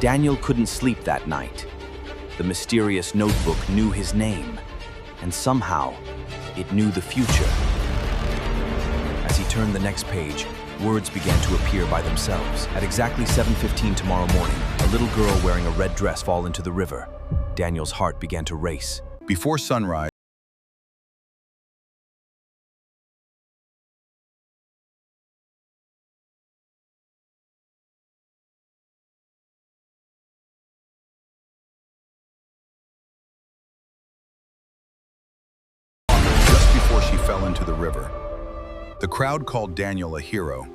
Daniel couldn't sleep that night. The mysterious notebook knew his name, and somehow, it knew the future. As he turned the next page, words began to appear by themselves. At exactly 7:15 tomorrow morning, a little girl wearing a red dress fall into the river. Daniel's heart began to race. Before sunrise, just before she fell into the river. The crowd called Daniel a hero,